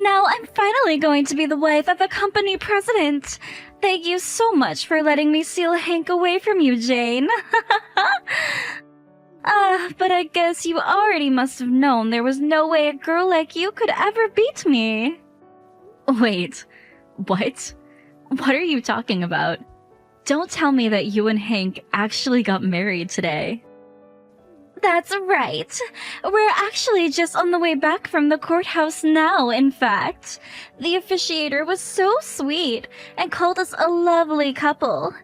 Now I'm finally going to be the wife of a company president. Thank you so much for letting me steal Hank away from you, Jane. But I guess you already must have known there was no way a girl like you could ever beat me. Wait, what? What are you talking about? Don't tell me that you and Hank actually got married today. That's right. We're actually just on the way back from the courthouse now, in fact. The officiator was so sweet and called us a lovely couple.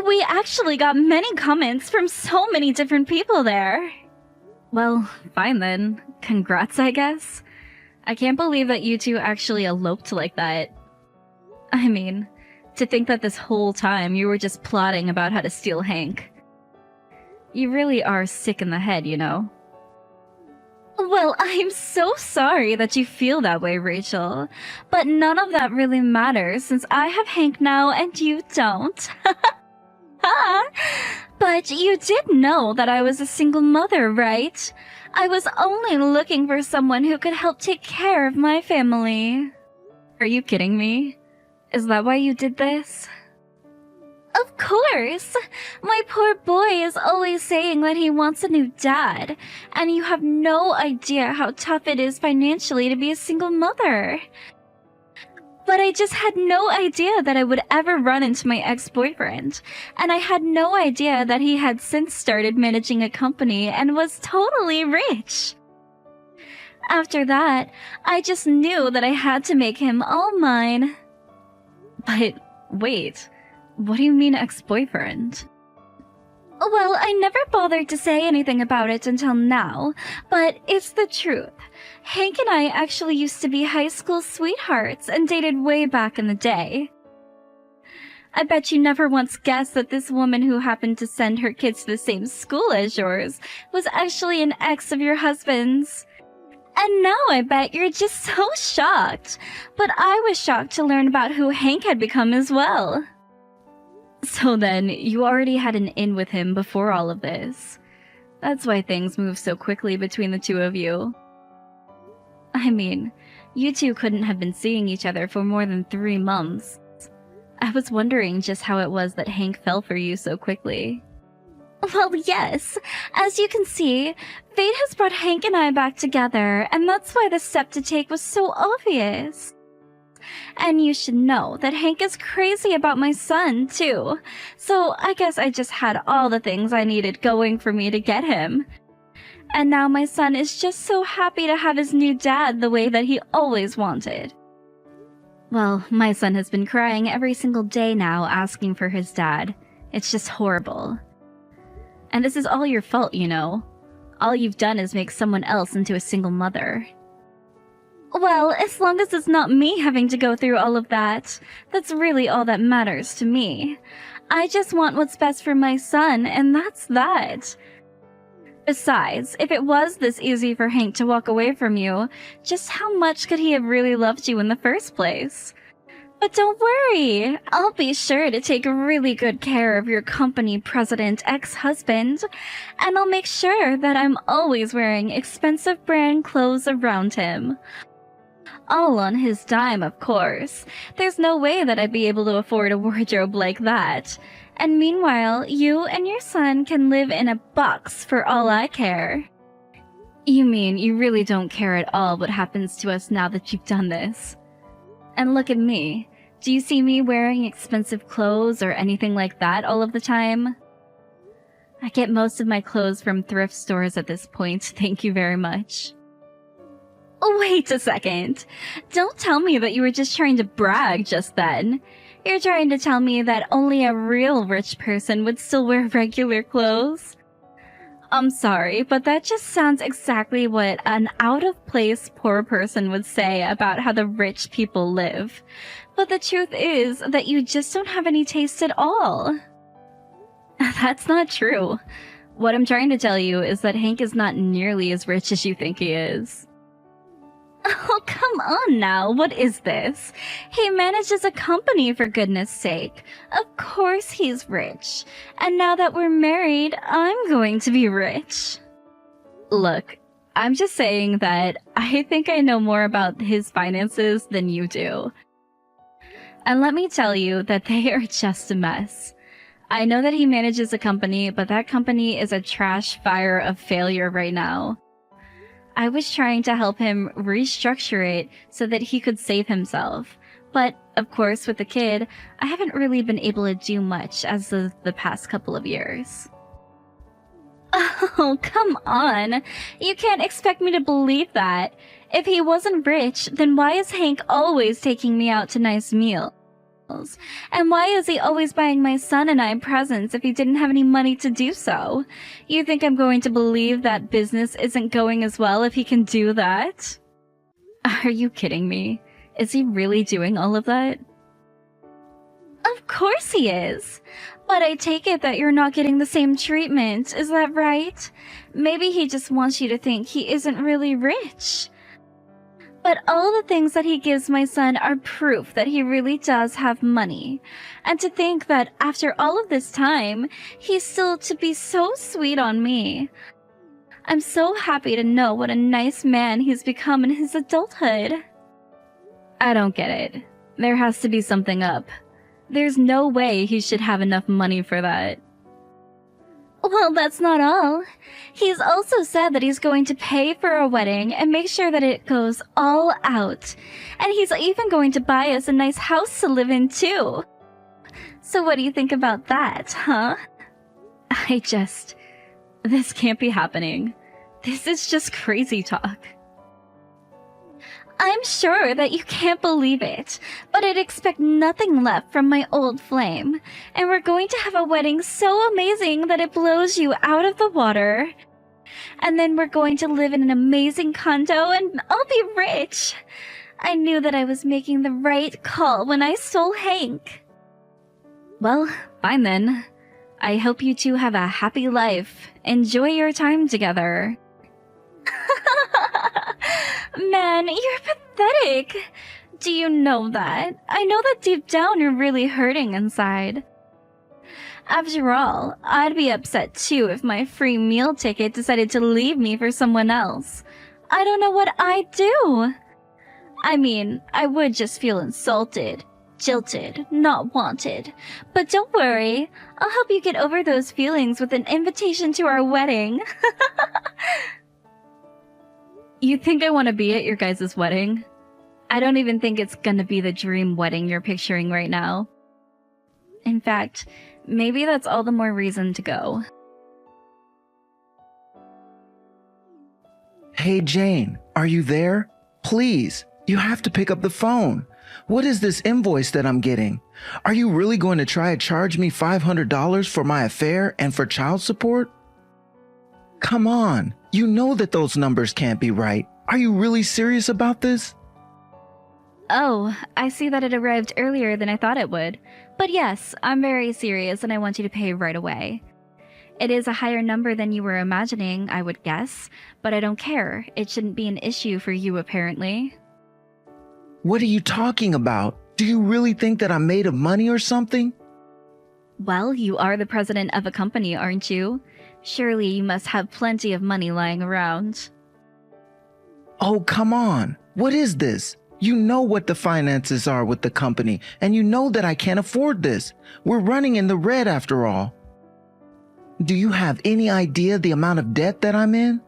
We actually got many comments from so many different people there. Well, fine then. Congrats, I guess. I can't believe that you two actually eloped like that. I mean, to think that this whole time you were just plotting about how to steal Hank. You really are sick in the head, you know. Well, I'm so sorry that you feel that way, Rachel. But none of that really matters since I have Hank now and you don't. But you did know that I was a single mother, right? I was only looking for someone who could help take care of my family. Are you kidding me? Is that why you did this? Of course! My poor boy is always saying that he wants a new dad, and you have no idea how tough it is financially to be a single mother. But I just had no idea that I would ever run into my ex-boyfriend, and I had no idea that he had since started managing a company and was totally rich. After that, I just knew that I had to make him all mine. But wait, what do you mean ex-boyfriend? Well, I never bothered to say anything about it until now, but it's the truth. Hank and I actually used to be high school sweethearts and dated way back in the day. I bet you never once guessed that this woman who happened to send her kids to the same school as yours was actually an ex of your husband's. And now I bet you're just so shocked. But I was shocked to learn about who Hank had become as well. So then, you already had an in with him before all of this. That's why things move so quickly between the two of you. I mean, you two couldn't have been seeing each other for more than 3 months. I was wondering just how it was that Hank fell for you so quickly. Well, yes. As you can see, fate has brought Hank and I back together, and that's why the step to take was so obvious. And you should know that Hank is crazy about my son, too. So I guess I just had all the things I needed going for me to get him. And now my son is just so happy to have his new dad the way that he always wanted. Well, my son has been crying every single day now asking for his dad. It's just horrible. And this is all your fault, you know. All you've done is make someone else into a single mother. Well, as long as it's not me having to go through all of that, that's really all that matters to me. I just want what's best for my son, and that's that. Besides, if it was this easy for Hank to walk away from you, just how much could he have really loved you in the first place? But don't worry, I'll be sure to take really good care of your company president ex-husband, and I'll make sure that I'm always wearing expensive brand clothes around him. All on his dime, of course. There's no way that I'd be able to afford a wardrobe like that. And meanwhile, you and your son can live in a box for all I care. You mean you really don't care at all what happens to us now that you've done this? And look at me. Do you see me wearing expensive clothes or anything like that all of the time? I get most of my clothes from thrift stores at this point, thank you very much. Wait a second. Don't tell me that you were just trying to brag just then. You're trying to tell me that only a real rich person would still wear regular clothes? I'm sorry, but that just sounds exactly what an out-of-place poor person would say about how the rich people live. But the truth is that you just don't have any taste at all. That's not true. What I'm trying to tell you is that Hank is not nearly as rich as you think he is. Oh, come on now, what is this? He manages a company, for goodness sake. Of course he's rich. And now that we're married, I'm going to be rich. Look, I'm just saying that I think I know more about his finances than you do. And let me tell you that they are just a mess. I know that he manages a company, but that company is a trash fire of failure right now. I was trying to help him restructure it so that he could save himself. But, of course, with the kid, I haven't really been able to do much as of the past couple of years. Oh, come on. You can't expect me to believe that. If he wasn't rich, then why is Hank always taking me out to nice meals? And why is he always buying my son and I presents if he didn't have any money to do so? You think I'm going to believe that business isn't going as well if he can do that? Are you kidding me? Is he really doing all of that? Of course he is. But I take it that you're not getting the same treatment, is that right? Maybe he just wants you to think he isn't really rich. But all the things that he gives my son are proof that he really does have money. And to think that after all of this time, he's still to be so sweet on me. I'm so happy to know what a nice man he's become in his adulthood. I don't get it. There has to be something up. There's no way he should have enough money for that. Well, that's not all. He's also said that he's going to pay for a wedding and make sure that it goes all out. And he's even going to buy us a nice house to live in, too. So what do you think about that, huh? This can't be happening. This is just crazy talk. I'm sure that you can't believe it, but I'd expect nothing left from my old flame. And we're going to have a wedding so amazing that it blows you out of the water. And then we're going to live in an amazing condo and I'll be rich. I knew that I was making the right call when I stole Hank. Well, fine then. I hope you two have a happy life. Enjoy your time together. Man, you're pathetic. Do you know that? I know that deep down you're really hurting inside. After all, I'd be upset too if my free meal ticket decided to leave me for someone else. I don't know what I'd do. I mean, I would just feel insulted, jilted, not wanted. But don't worry, I'll help you get over those feelings with an invitation to our wedding. You think I want to be at your guys' wedding? I don't even think it's gonna be the dream wedding you're picturing right now. In fact, maybe that's all the more reason to go. Hey Jane, are you there? Please, you have to pick up the phone. What is this invoice that I'm getting? Are you really going to try to charge me $500 for my affair and for child support? Come on, you know that those numbers can't be right. Are you really serious about this? Oh, I see that it arrived earlier than I thought it would. But yes, I'm very serious and I want you to pay right away. It is a higher number than you were imagining, I would guess, but I don't care. It shouldn't be an issue for you, apparently. What are you talking about? Do you really think that I'm made of money or something? Well, you are the president of a company, aren't you? Surely you must have plenty of money lying around. Oh, come on. What is this? You know what the finances are with the company, and you know that I can't afford this. We're running in the red after all. Do you have any idea the amount of debt that I'm in?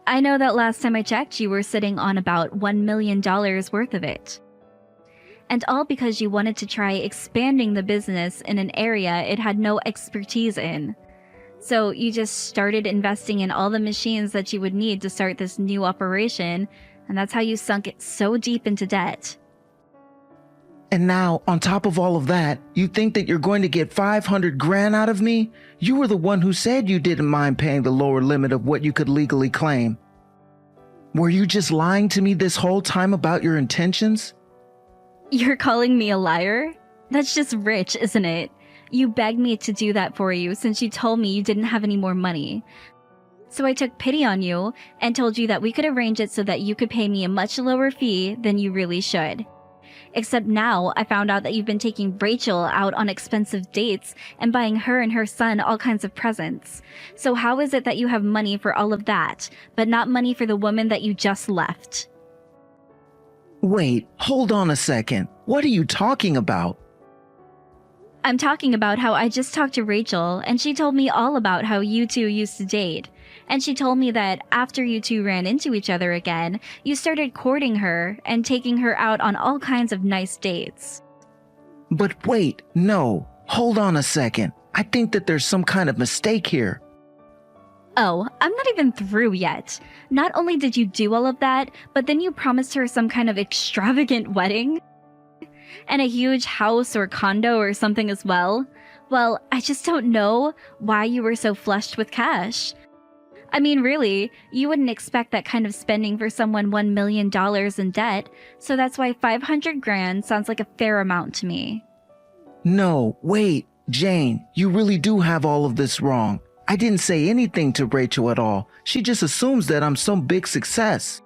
I know that last time I checked, you were sitting on about $1 million worth of it. And all because you wanted to try expanding the business in an area it had no expertise in. So you just started investing in all the machines that you would need to start this new operation, and that's how you sunk it so deep into debt. And now, on top of all of that, you think that you're going to get 500 grand out of me? You were the one who said you didn't mind paying the lower limit of what you could legally claim. Were you just lying to me this whole time about your intentions? You're calling me a liar? That's just rich, isn't it? You begged me to do that for you since you told me you didn't have any more money. So I took pity on you and told you that we could arrange it so that you could pay me a much lower fee than you really should. Except now I found out that you've been taking Rachel out on expensive dates and buying her and her son all kinds of presents. So how is it that you have money for all of that, but not money for the woman that you just left? Wait, hold on a second. What are you talking about? I'm talking about how I just talked to Rachel, and she told me all about how you two used to date. And she told me that after you two ran into each other again, you started courting her and taking her out on all kinds of nice dates. But wait, no. Hold on a second. I think that there's some kind of mistake here. Oh, I'm not even through yet. Not only did you do all of that, but then you promised her some kind of extravagant wedding? And a huge house or condo or something as well? Well, I just don't know why you were so flushed with cash. I mean, really, you wouldn't expect that kind of spending for someone $1 million in debt, so that's why 500 grand sounds like a fair amount to me. No, wait, Jane, you really do have all of this wrong. I didn't say anything to Rachel at all. She just assumes that I'm some big success.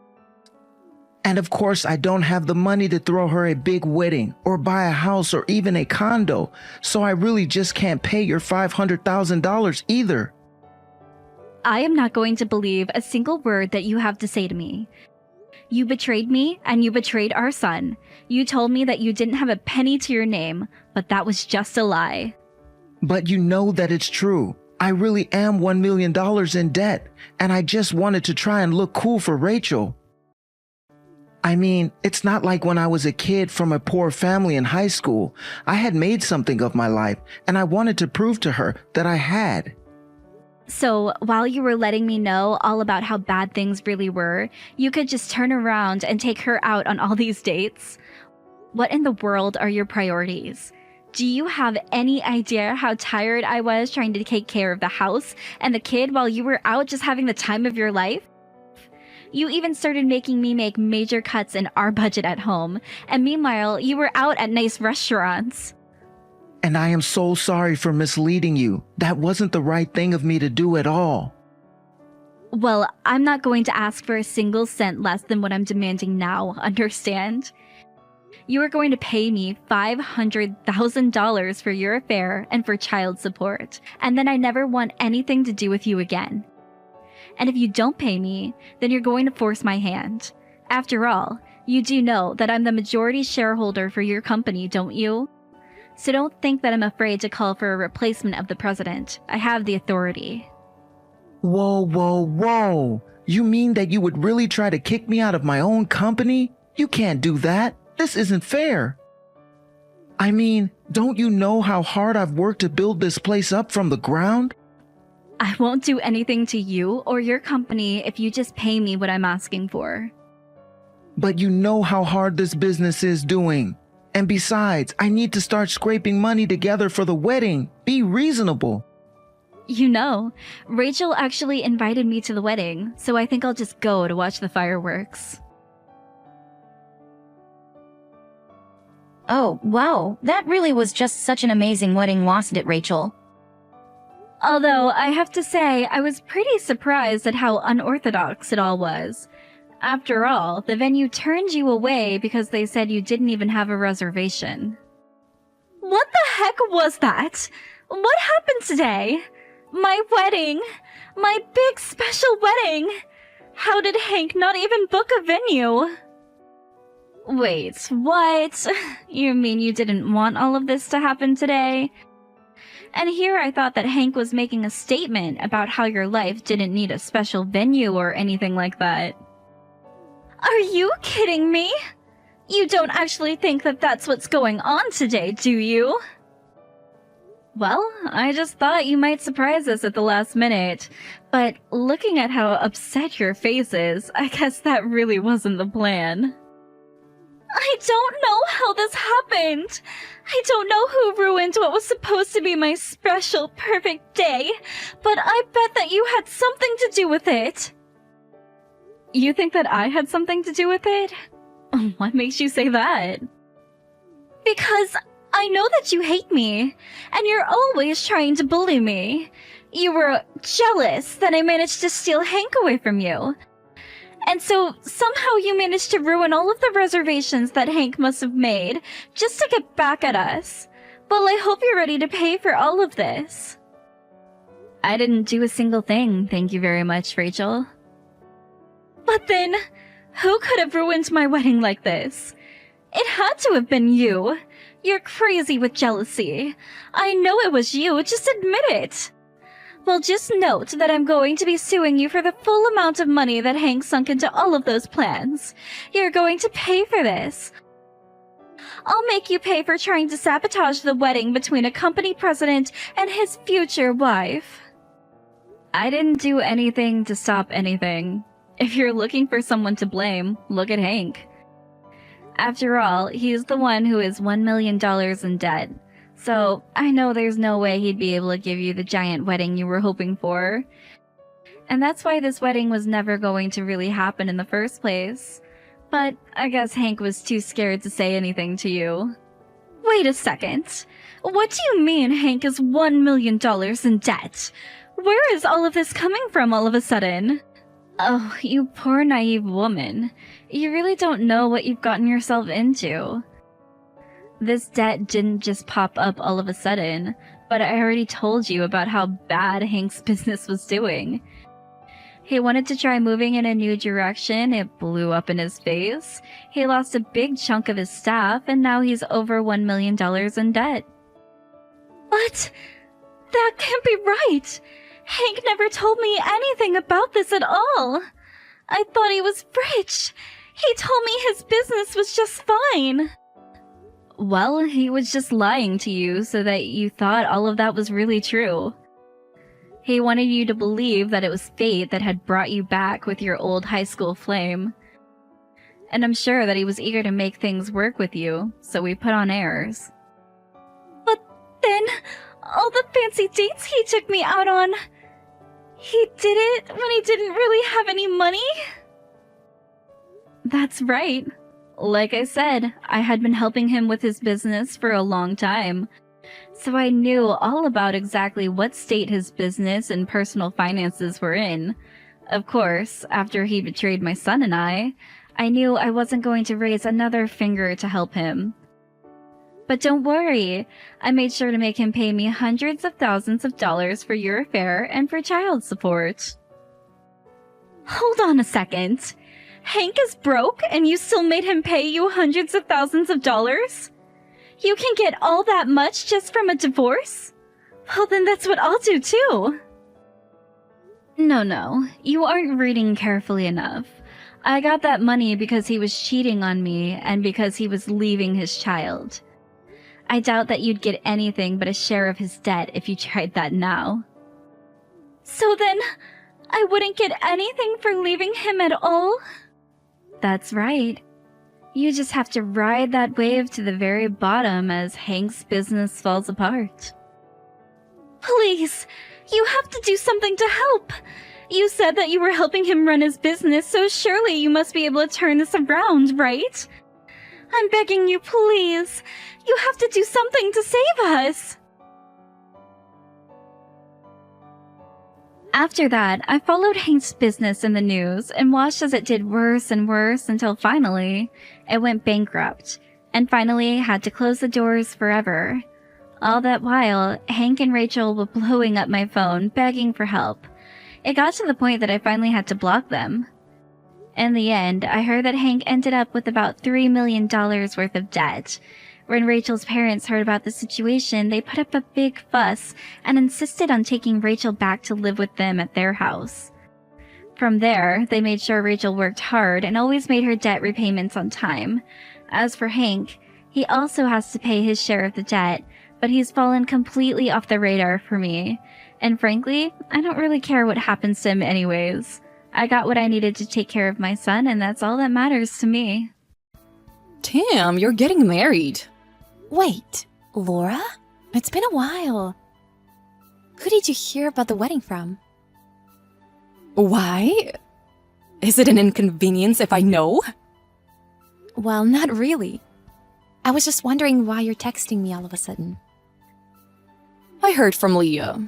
And of course, I don't have the money to throw her a big wedding or buy a house or even a condo, so I really just can't pay your $500,000 either. I am not going to believe a single word that you have to say to me. You betrayed me, and you betrayed our son. You told me that you didn't have a penny to your name, but that was just a lie. But you know that it's true. I really am $1 million in debt, and I just wanted to try and look cool for Rachel. I mean, it's not like when I was a kid from a poor family in high school. I had made something of my life, and I wanted to prove to her that I had. So, while you were letting me know all about how bad things really were, you could just turn around and take her out on all these dates? What in the world are your priorities? Do you have any idea how tired I was trying to take care of the house and the kid while you were out just having the time of your life? You even started making me make major cuts in our budget at home, and meanwhile, you were out at nice restaurants. And I am so sorry for misleading you. That wasn't the right thing of me to do at all. Well, I'm not going to ask for a single cent less than what I'm demanding now, understand? You are going to pay me $500,000 for your affair and for child support, and then I never want anything to do with you again. And if you don't pay me, then you're going to force my hand. After all, you do know that I'm the majority shareholder for your company, don't you? So don't think that I'm afraid to call for a replacement of the president. I have the authority. Whoa, whoa, whoa. You mean that you would really try to kick me out of my own company? You can't do that. This isn't fair. I mean, don't you know how hard I've worked to build this place up from the ground? I won't do anything to you or your company if you just pay me what I'm asking for. But you know how hard this business is doing. And besides, I need to start scraping money together for the wedding. Be reasonable. You know, Rachel actually invited me to the wedding, so I think I'll just go to watch the fireworks. Oh, wow, that really was just such an amazing wedding, wasn't it, Rachel? Although, I have to say, I was pretty surprised at how unorthodox it all was. After all, the venue turned you away because they said you didn't even have a reservation. What the heck was that? What happened today? My wedding! My big special wedding! How did Hank not even book a venue? Wait, what? You mean you didn't want all of this to happen today? And here I thought that Hank was making a statement about how your life didn't need a special venue or anything like that. Are you kidding me? You don't actually think that that's what's going on today, do you? Well, I just thought you might surprise us at the last minute. But looking at how upset your face is, I guess that really wasn't the plan. I don't know how this happened. I don't know who ruined what was supposed to be my special, perfect day, but I bet that you had something to do with it. You think that I had something to do with it? What makes you say that? Because I know that you hate me, and you're always trying to bully me. You were jealous that I managed to steal Hank away from you. And so somehow you managed to ruin all of the reservations that Hank must have made just to get back at us. Well, I hope you're ready to pay for all of this. I didn't do a single thing, thank you very much, Rachel. But then, who could have ruined my wedding like this? It had to have been you. You're crazy with jealousy. I know it was you, just admit it. Well, just note that I'm going to be suing you for the full amount of money that Hank sunk into all of those plans. You're going to pay for this. I'll make you pay for trying to sabotage the wedding between a company president and his future wife. I didn't do anything to stop anything. If you're looking for someone to blame, look at Hank. After all, he's the one who is $1 million in debt. So, I know there's no way he'd be able to give you the giant wedding you were hoping for. And that's why this wedding was never going to really happen in the first place. But I guess Hank was too scared to say anything to you. Wait a second. What do you mean Hank is $1 million in debt? Where is all of this coming from all of a sudden? Oh, you poor naive woman. You really don't know what you've gotten yourself into. This debt didn't just pop up all of a sudden, but I already told you about how bad Hank's business was doing. He wanted to try moving in a new direction, it blew up in his face. He lost a big chunk of his staff, and now he's over $1 million in debt. What? That can't be right! Hank never told me anything about this at all. I thought he was rich. He told me his business was just fine. Well, he was just lying to you so that you thought all of that was really true. He wanted you to believe that it was fate that had brought you back with your old high school flame. And I'm sure that he was eager to make things work with you, so we put on airs. But then, all the fancy dates he took me out on, he did it when he didn't really have any money? That's right. Like I said, I had been helping him with his business for a long time, so I knew all about exactly what state his business and personal finances were in. Of course, after he betrayed my son and I knew I wasn't going to raise another finger to help him. But don't worry, I made sure to make him pay me hundreds of thousands of dollars for your affair and for child support. Hold on a second. Hank is broke and you still made him pay you hundreds of thousands of dollars? You can get all that much just from a divorce? Well, then that's what I'll do too. No, you aren't reading carefully enough. I got that money because he was cheating on me and because he was leaving his child. I doubt that you'd get anything but a share of his debt if you tried that now. So then, I wouldn't get anything for leaving him at all? That's right. You just have to ride that wave to the very bottom as Hank's business falls apart. Please, you have to do something to help. You said that you were helping him run his business, so surely you must be able to turn this around, right? I'm begging you, please. You have to do something to save us. After that, I followed Hank's business in the news and watched as it did worse and worse until finally, it went bankrupt, and finally had to close the doors forever. All that while, Hank and Rachel were blowing up my phone, begging for help. It got to the point that I finally had to block them. In the end, I heard that Hank ended up with about $3 million worth of debt. When Rachel's parents heard about the situation, they put up a big fuss and insisted on taking Rachel back to live with them at their house. From there, they made sure Rachel worked hard and always made her debt repayments on time. As for Hank, he also has to pay his share of the debt, but he's fallen completely off the radar for me. And frankly, I don't really care what happens to him anyways. I got what I needed to take care of my son, and that's all that matters to me. Damn, you're getting married. Wait, Laura? It's been a while. Who did you hear about the wedding from? Why? Is it an inconvenience if I know? Well, not really. I was just wondering why you're texting me all of a sudden. I heard from Leah.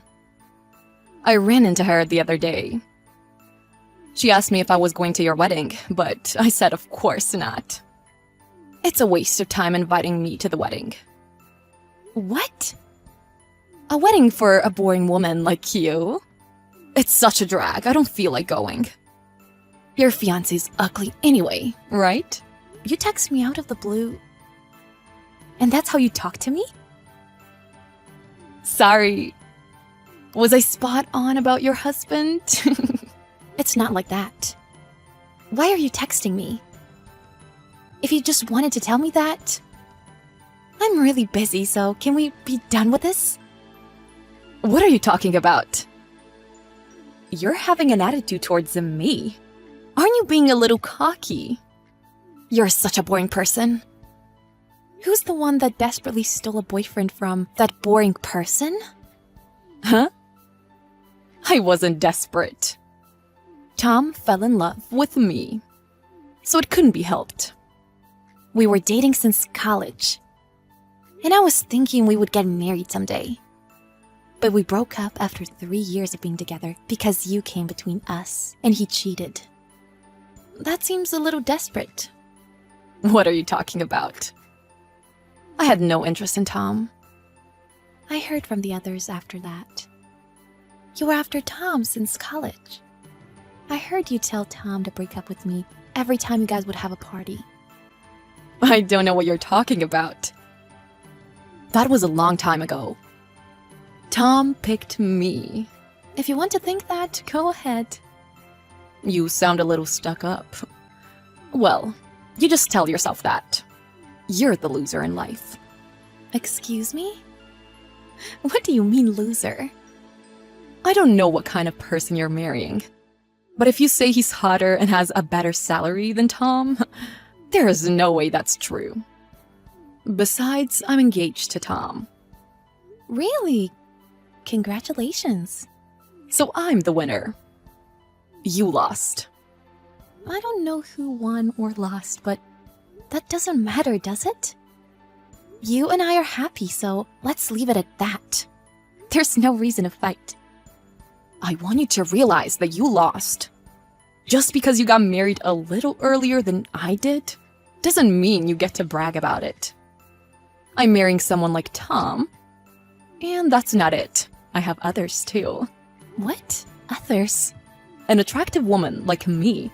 I ran into her the other day. She asked me if I was going to your wedding, but I said of course not. It's a waste of time inviting me to the wedding. What? A wedding for a boring woman like you? It's such a drag, I don't feel like going. Your fiancé's ugly anyway, right? You text me out of the blue. And that's how you talk to me? Sorry. Was I spot on about your husband? It's not like that. Why are you texting me? If you just wanted to tell me that. I'm really busy, so can we be done with this? What are you talking about? You're having an attitude towards me. Aren't you being a little cocky? You're such a boring person. Who's the one that desperately stole a boyfriend from that boring person? Huh? I wasn't desperate. Tom fell in love with me, so it couldn't be helped. We were dating since college. And I was thinking we would get married someday. But we broke up after 3 years of being together because you came between us and he cheated. That seems a little desperate. What are you talking about? I had no interest in Tom. I heard from the others after that. You were after Tom since college. I heard you tell Tom to break up with me every time you guys would have a party. I don't know what you're talking about. That was a long time ago. Tom picked me. If you want to think that, go ahead. You sound a little stuck up. Well, you just tell yourself that. You're the loser in life. Excuse me? What do you mean, loser? I don't know what kind of person you're marrying. But if you say he's hotter and has a better salary than Tom, there is no way that's true. Besides, I'm engaged to Tom. Really? Congratulations. So I'm the winner. You lost. I don't know who won or lost, but that doesn't matter, does it? You and I are happy, so let's leave it at that. There's no reason to fight. I want you to realize that you lost. Just because you got married a little earlier than I did, doesn't mean you get to brag about it. I'm marrying someone like Tom, and that's not it. I have others too. What? Others? An attractive woman like me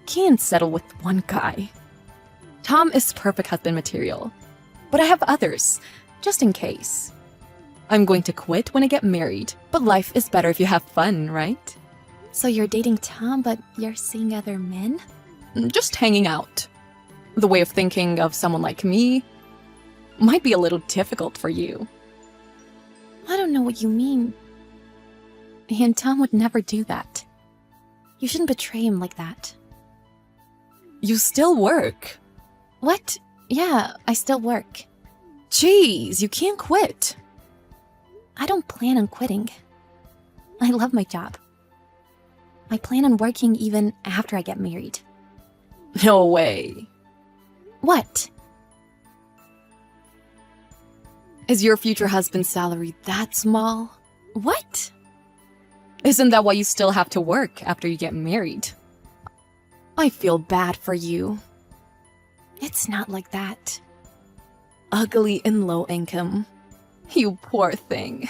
can't settle with one guy. Tom is perfect husband material, but I have others, just in case. I'm going to quit when I get married, but life is better if you have fun, right? So you're dating Tom, but you're seeing other men? Just hanging out. The way of thinking of someone like me might be a little difficult for you. I don't know what you mean. And Tom would never do that. You shouldn't betray him like that. You still work. What? Yeah, I still work. Jeez, you can't quit. I don't plan on quitting. I love my job. I plan on working even after I get married. No way. What? Is your future husband's salary that small? What? Isn't that why you still have to work after you get married? I feel bad for you. It's not like that. Ugly and low income. You poor thing.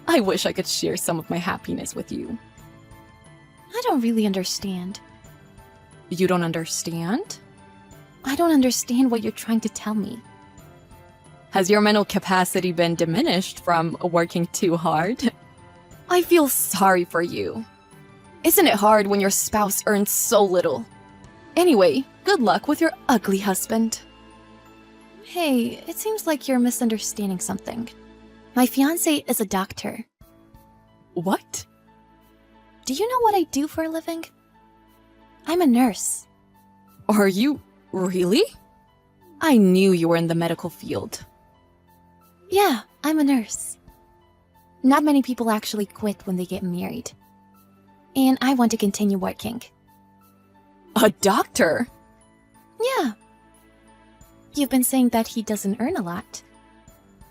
I wish I could share some of my happiness with you. I don't really understand. You don't understand? I don't understand what you're trying to tell me. Has your mental capacity been diminished from working too hard? I feel sorry for you. Isn't it hard when your spouse earns so little? Anyway, good luck with your ugly husband. Hey, it seems like you're misunderstanding something. My fiancé is a doctor. What? Do you know what I do for a living? I'm a nurse. Are you really? I knew you were in the medical field. Yeah, I'm a nurse. Not many people actually quit when they get married. And I want to continue working. A doctor? Yeah. You've been saying that he doesn't earn a lot.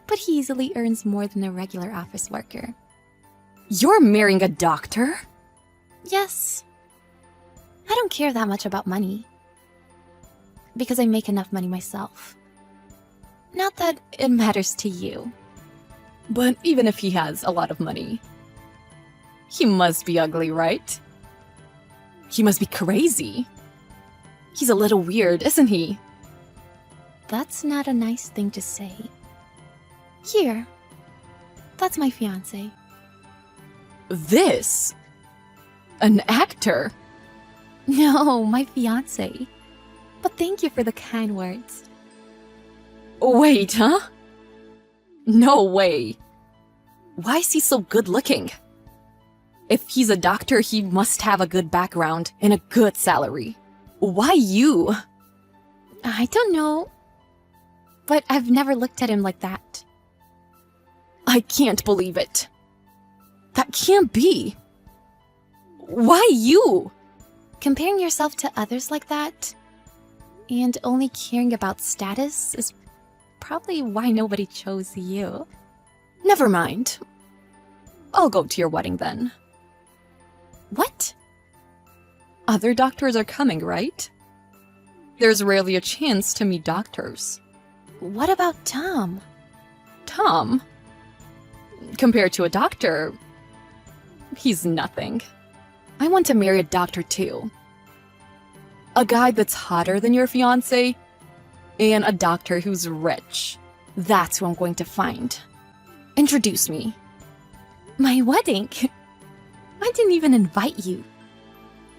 But he easily earns more than a regular office worker. You're marrying a doctor? Yes. don't care that much about money. Because I make enough money myself. Not that it matters to you. But even if he has a lot of money, he must be ugly, right? He must be crazy. He's a little weird, isn't he? That's not a nice thing to say. Here. That's my fiancé. This? An actor? No, my fiancé. But thank you for the kind words. Wait, huh? No way. Why is he so good looking? If he's a doctor, he must have a good background and a good salary. Why you? I don't know. But I've never looked at him like that. I can't believe it. That can't be. Why you? Comparing yourself to others like that, and only caring about status, is probably why nobody chose you. Never mind. I'll go to your wedding then. What? Other doctors are coming, right? There's rarely a chance to meet doctors. What about Tom? Tom? Compared to a doctor, he's nothing. I want to marry a doctor too. A guy that's hotter than your fiancé, and a doctor who's rich. That's who I'm going to find. Introduce me. My wedding? I didn't even invite you.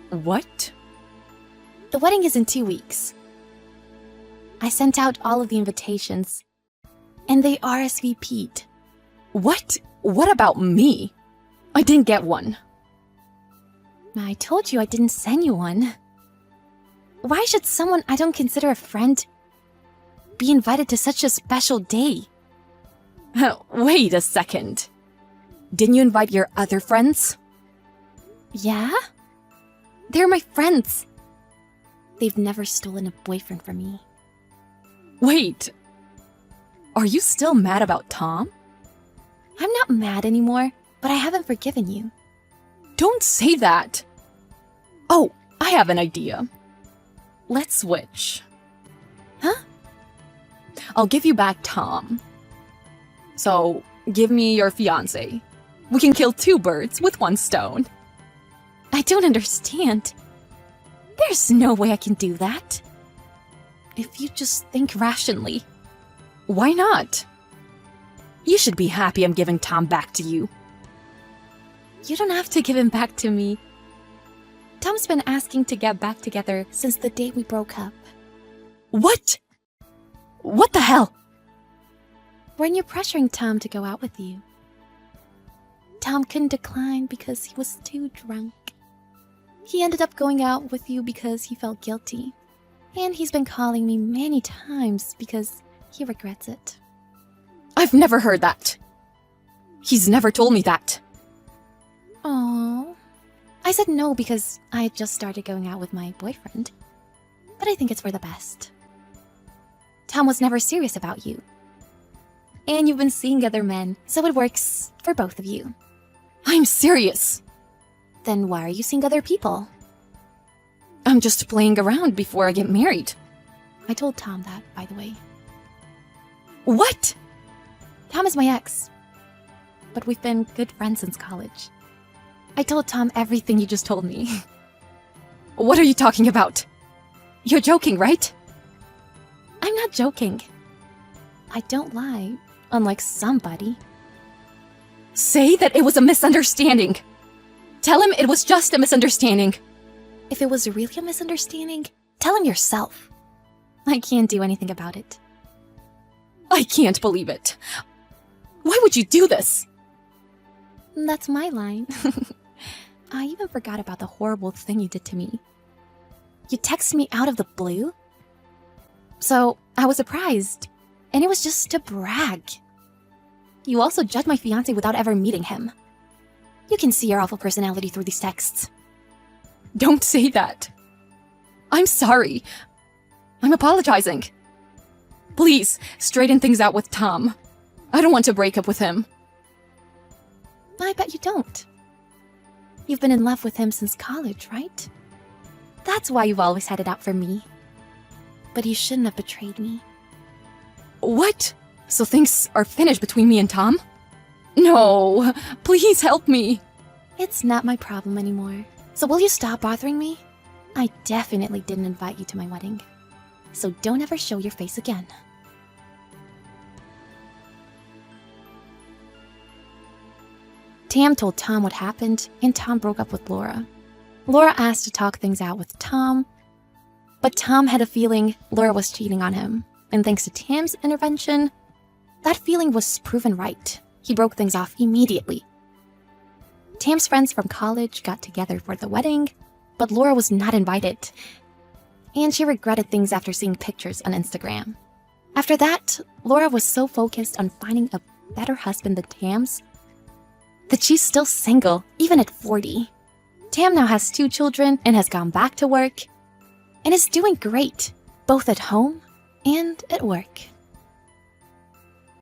What? The wedding is in 2 weeks. I sent out all of the invitations, and they RSVP'd. What? What about me? I didn't get one. I told you I didn't send you one. Why should someone I don't consider a friend be invited to such a special day? Wait a second. Didn't you invite your other friends? Yeah? They're my friends. They've never stolen a boyfriend from me. Wait. Are you still mad about Tom? I'm not mad anymore, but I haven't forgiven you. Don't say that. Oh, I have an idea. Let's switch. Huh? I'll give you back Tom. So, give me your fiancé. We can kill 2 birds with 1 stone. I don't understand. There's no way I can do that. If you just think rationally. Why not? You should be happy I'm giving Tom back to you. You don't have to give him back to me. Tom's been asking to get back together since the day we broke up. What? What the hell? Weren't you pressuring Tom to go out with you? Tom couldn't decline because he was too drunk. He ended up going out with you because he felt guilty. And he's been calling me many times because he regrets it. I've never heard that. He's never told me that. Aww. I said no because I had just started going out with my boyfriend. But I think it's for the best. Tom was never serious about you. And you've been seeing other men, so it works for both of you. I'm serious. Then why are you seeing other people? I'm just playing around before I get married. I told Tom that, by the way. What? Tom is my ex. But we've been good friends since college. I told Tom everything you just told me. What are you talking about? You're joking, right? I'm not joking. I don't lie, unlike somebody. Say that it was a misunderstanding. Tell him it was just a misunderstanding. If it was really a misunderstanding, tell him yourself. I can't do anything about it. I can't believe it. Why would you do this? That's my line. I even forgot about the horrible thing you did to me. You texted me out of the blue? So, I was surprised. And it was just to brag. You also judged my fiancé without ever meeting him. You can see your awful personality through these texts. Don't say that. I'm sorry. I'm apologizing. Please, straighten things out with Tom. I don't want to break up with him. I bet you don't. You've been in love with him since college, right? That's why you've always had it out for me. But you shouldn't have betrayed me. What? So things are finished between me and Tom? No, please help me. It's not my problem anymore. So will you stop bothering me? I definitely didn't invite you to my wedding. So don't ever show your face again. Tam told Tom what happened, and Tom broke up with Laura. Laura asked to talk things out with Tom, but Tom had a feeling Laura was cheating on him. And thanks to Tam's intervention, that feeling was proven right. He broke things off immediately. Tam's friends from college got together for the wedding, but Laura was not invited. And she regretted things after seeing pictures on Instagram. After that, Laura was so focused on finding a better husband than Tam's that she's still single, even at 40. Tam now has 2 children and has gone back to work and is doing great, both at home and at work.